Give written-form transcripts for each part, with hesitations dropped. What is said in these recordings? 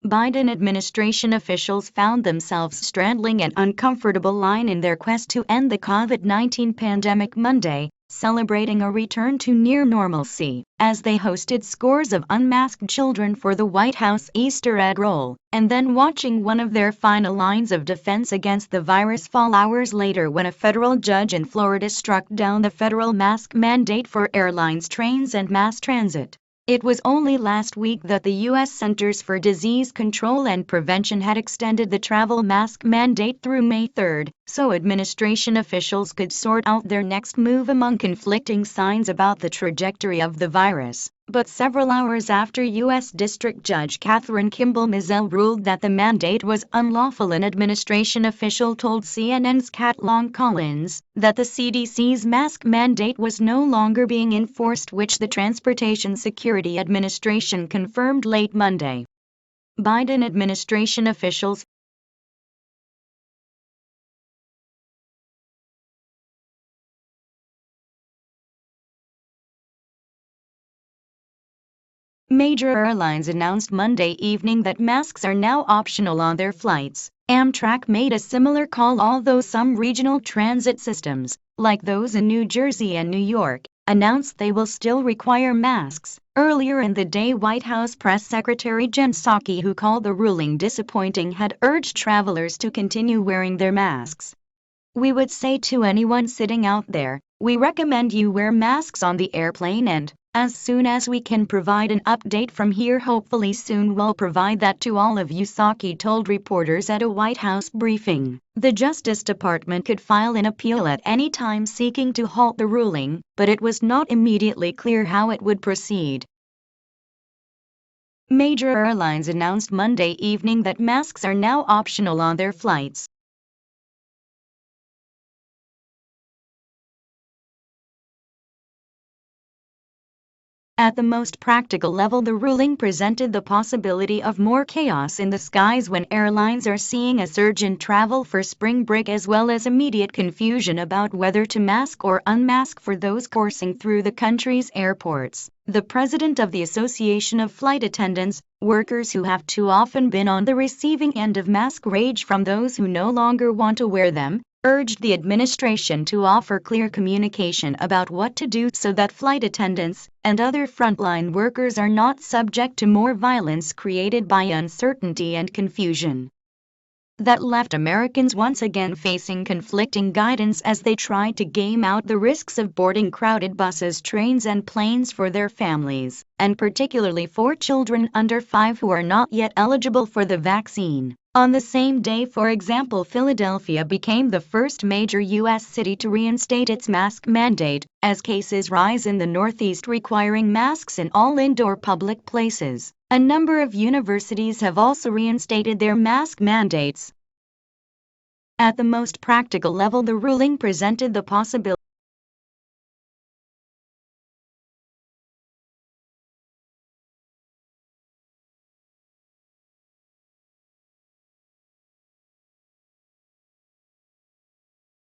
Biden administration officials found themselves straddling an uncomfortable line in their quest to end the COVID-19 pandemic Monday, celebrating a return to near normalcy, as they hosted scores of unmasked children for the White House Easter egg roll, and then watching one of their final lines of defense against the virus fall hours later when a federal judge in Florida struck down the federal mask mandate for airlines, trains, and mass transit. It was only last week that the U.S. Centers for Disease Control and Prevention had extended the travel mask mandate through May 3, so administration officials could sort out their next move among conflicting signs about the trajectory of the virus. But several hours after U.S. District Judge Catherine Kimball Mizell ruled that the mandate was unlawful, an administration official told CNN's Kat Long Collins that the CDC's mask mandate was no longer being enforced, which the Transportation Security Administration confirmed late Monday. Biden administration officials Major airlines announced Monday evening that masks are now optional on their flights. Amtrak made a similar call, although some regional transit systems, like those in New Jersey and New York, announced they will still require masks. Earlier in the day, White House Press Secretary Jen Psaki, who called the ruling disappointing, had urged travelers to continue wearing their masks. "We would say to anyone sitting out there, we recommend you wear masks on the airplane, and as soon as we can provide an update from here, hopefully soon we'll provide that to all of you," Psaki told reporters at a White House briefing. The Justice Department could file an appeal at any time seeking to halt the ruling, but it was not immediately clear how it would proceed. Major airlines announced Monday evening that masks are now optional on their flights. At the most practical level, the ruling presented the possibility of more chaos in the skies when airlines are seeing a surge in travel for spring break, as well as immediate confusion about whether to mask or unmask for those coursing through the country's airports. The president of the Association of Flight Attendants, workers who have too often been on the receiving end of mask rage from those who no longer want to wear them, urged the administration to offer clear communication about what to do so that flight attendants and other frontline workers are not subject to more violence created by uncertainty and confusion. That left Americans once again facing conflicting guidance as they tried to game out the risks of boarding crowded buses, trains, and planes for their families, and particularly for children under 5 who are not yet eligible for the vaccine. On the same day, for example, Philadelphia became the first major U.S. city to reinstate its mask mandate, as cases rise in the Northeast requiring masks in all indoor public places. A number of universities have also reinstated their mask mandates. At the most practical level, the ruling presented the possibility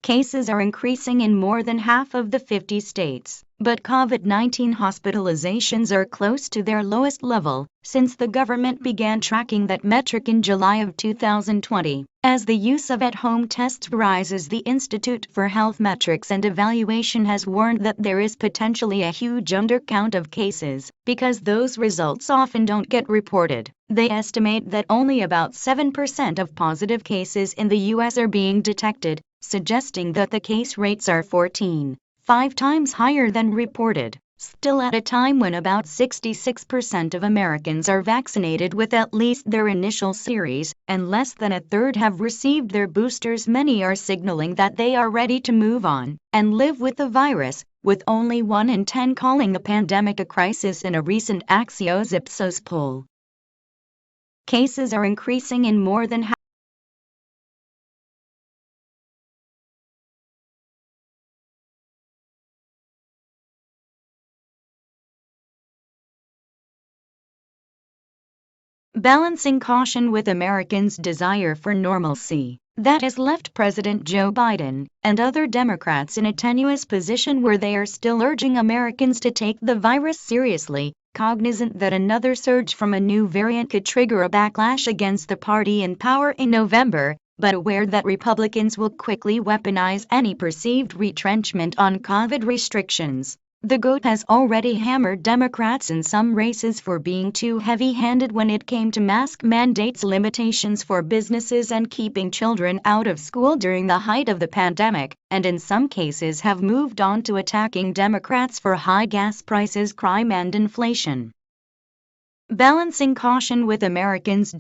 cases are increasing in more than half of the 50 states, but COVID-19 hospitalizations are close to their lowest level since the government began tracking that metric in July of 2020. As the use of at-home tests rises, the Institute for Health Metrics and Evaluation has warned that there is potentially a huge undercount of cases because those results often don't get reported. They estimate that only about 7% of positive cases in the U.S. are being detected, suggesting that the case rates are 14.5 times higher than reported. Still, at a time when about 66% of Americans are vaccinated with at least their initial series, and less than a third have received their boosters, many are signaling that they are ready to move on and live with the virus, with only 1 in 10 calling the pandemic a crisis in a recent Axios Ipsos poll. Cases are increasing in more than half. Balancing caution with Americans' desire for normalcy. That has left President Joe Biden and other Democrats in a tenuous position where they are still urging Americans to take the virus seriously, cognizant that another surge from a new variant could trigger a backlash against the party in power in November, but aware that Republicans will quickly weaponize any perceived retrenchment on COVID restrictions. The GOAT has already hammered Democrats in some races for being too heavy-handed when it came to mask mandates, limitations for businesses, and keeping children out of school during the height of the pandemic, and in some cases have moved on to attacking Democrats for high gas prices, crime, and inflation. Balancing caution with Americans'